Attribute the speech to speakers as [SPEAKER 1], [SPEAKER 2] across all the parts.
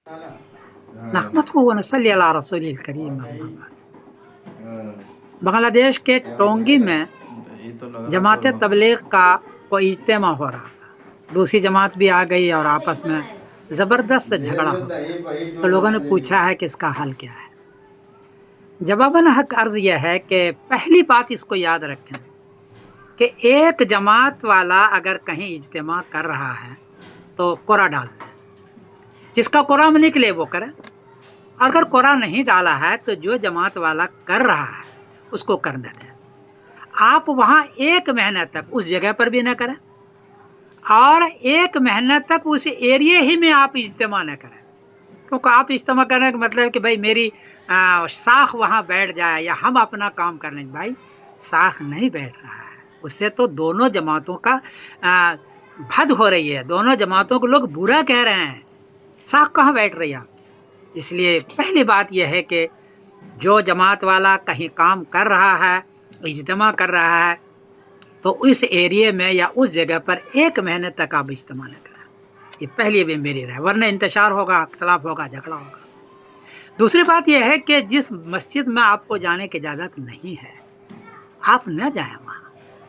[SPEAKER 1] नहमदुहु व नसल्ली अला रसूलिल करीम। बांग्लादेश के टोंगी में जमात तबलीग का कोई इज्तिमा हो रहा था। दूसरी जमात भी आ गई और आपस में ज़बरदस्त झगड़ा हो गया। तो लोगों ने पूछा है कि इसका हल क्या है। जवाबन हक अर्ज यह है कि पहली बात इसको याद रखें कि एक जमात वाला अगर कहीं इज्तिमा कर रहा है तो कोरा डाल दें, जिसका कोरा में निकले वो करे। अगर कोरा नहीं डाला है तो जो जमात वाला कर रहा है उसको करने दें। आप वहाँ 1 महीने तक उस जगह पर भी न करें और 1 महीने तक उस एरिया ही में आप इज्तिमा न करें, क्योंकि आप इज्तिमा करने का मतलब कि भाई मेरी साख वहाँ बैठ जाए या हम अपना काम कर लें। भाई साख नहीं बैठ रहा है, उससे तो दोनों जमातों का भद हो रही है, दोनों जमातों को लोग बुरा कह रहे हैं। साख कहाँ बैठ रही है आपकी? इसलिए पहली बात यह है कि जो जमात वाला कहीं काम कर रहा है, इज्तिमा कर रहा है, तो उस एरिया में या उस जगह पर 1 महीने तक आप इज्तिमा न करें। ये पहली भी मेरी राय, वरना इंतशार होगा, इख्तलाफ होगा, झगड़ा होगा। दूसरी बात यह है कि जिस मस्जिद में आपको जाने की इजाज़त नहीं है आप न जाएं।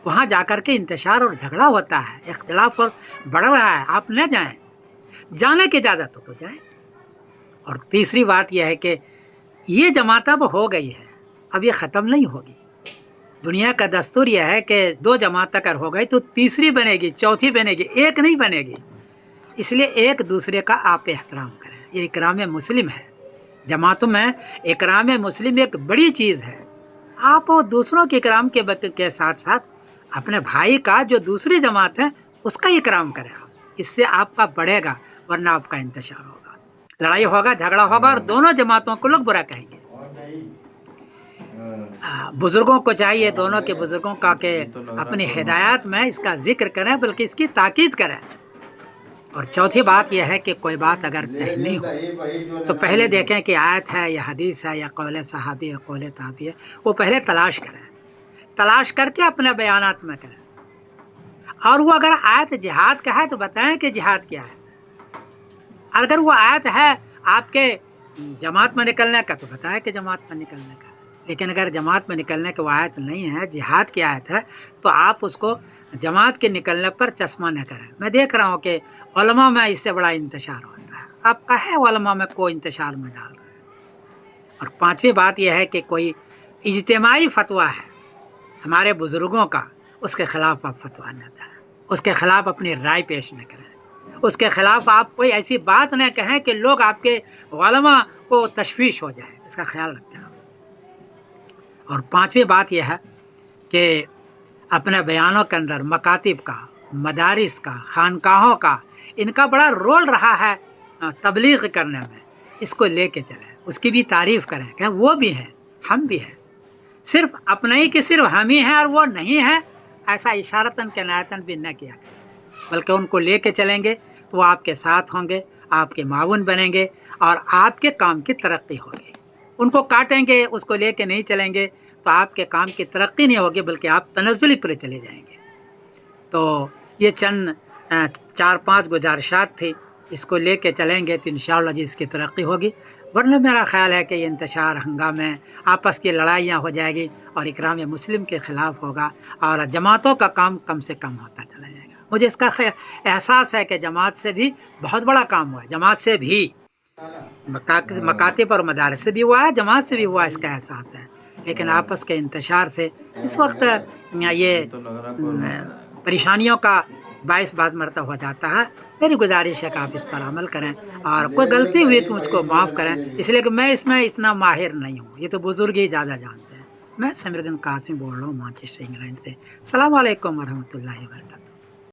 [SPEAKER 1] वहाँ जाकर के इंतशार और झगड़ा होता है, इख्तलाफ और बढ़ रहा है, आप न जाएं। जाने की इजाज़त हो तो जाएं। और तीसरी बात यह है कि ये जमात अब हो गई है, अब ये ख़त्म नहीं होगी। दुनिया का दस्तूर यह है कि 2 जमात अगर हो गई तो तीसरी बनेगी, चौथी बनेगी, एक नहीं बनेगी। इसलिए एक दूसरे का आप एहतराम करें, ये इकराम मुस्लिम है। जमातों में इकराम मुस्लिम एक बड़ी चीज़ है। आप दूसरों के इकराम के साथ साथ अपने भाई का जो दूसरी जमात है उसका इकराम करें आप, इससे आपका बढ़ेगा, वरना आपका इंतशार होगा, लड़ाई होगा, झगड़ा होगा और दोनों जमातों को लोग बुरा कहेंगे। बुजुर्गों को चाहिए, दोनों के बुजुर्गों का के अपनी हिदायत में इसका जिक्र करें, बल्कि इसकी ताकीद करें। और चौथी बात यह है कि कोई बात अगर कहनी हो तो पहले देखें कि आयत है या हदीस है या कौल सहाबी है, कौल ताबी है, वो पहले तलाश करें। तलाश करके अपने बयानात में करें। और वो अगर आयत जिहाद का है तो बताएं कि जिहाद क्या है। अगर वो आयत है आपके जमात में निकलने का तो बताएं कि जमात में निकलने का। लेकिन अगर जमात में निकलने की वो आयत नहीं है, जिहाद की आयत है, तो आप उसको जमात के निकलने पर चश्मा न करें। मैं देख रहा हूँ कि उलमा में इससे बड़ा इंतशार होता है, आप कहे उलमा में कोई इंतशार में डाल रहे हैं। और 5वीं बात यह है कि कोई इज्तिमाई फतवा है हमारे बुजुर्गों का, उसके खिलाफ आप फतवा न दें, उसके खिलाफ अपनी राय पेश न करें, उसके खिलाफ आप कोई ऐसी बात न कहें कि लोग आपके उलमा को तशवीश हो जाए, इसका ख्याल रखें। और 5वीं बात यह है कि अपने बयानों के अंदर मकातिब का, मदारिस का, खानकाहों का, इनका बड़ा रोल रहा है तबलीग करने में। इसको लेके चलें, उसकी भी तारीफ़ करें कि वो भी हैं, हम भी हैं। सिर्फ अपने ही कि सिर्फ हम ही हैं और वो नहीं है, ऐसा इशारतन के नायतन भी न किया, बल्कि उनको लेके चलेंगे तो वो आपके साथ होंगे, आपके मावन बनेंगे और आपके काम की तरक्की होगी। उनको काटेंगे, उसको लेके नहीं चलेंगे तो आपके काम की तरक्की नहीं होगी, बल्कि आप तनज़्ज़ुली पर चले जाएंगे। तो ये चंद 4-5 गुजारिशात थी, इसको लेके चलेंगे तो इंशाअल्लाह जी इसकी तरक्की होगी। वरना मेरा ख्याल है कि ये इंतशार, हंगामे, आपस की लड़ाइयाँ हो जाएगी और इकराम मुस्लिम के ख़िलाफ़ होगा और जमातों का काम कम से कम होता चला जाएगा। मुझे इसका एहसास है कि जमात से भी बहुत बड़ा काम हुआ है, जमात से भी, मकातिब और मदारिस से भी हुआ है, जमात से भी हुआ, इसका एहसास है। लेकिन आपस के इंतशार से इस वक्त ये परेशानियों का बाइस बाज मरता हो जाता है। मेरी गुजारिश है कि आप इस पर अमल करें और कोई गलती हुई तो मुझको माफ़ करें, इसलिए कि मैं इसमें इतना माहिर नहीं हूँ, ये तो बुजुर्ग ही ज़्यादा जानते हैं। मैं समीरुद्दीन कासिमी बोल रहा हूँ मैनचेस्टर इंग्लैंड से। अस्सलाम वालेकुम वरहमतुल्लाहि वबरकातुहू।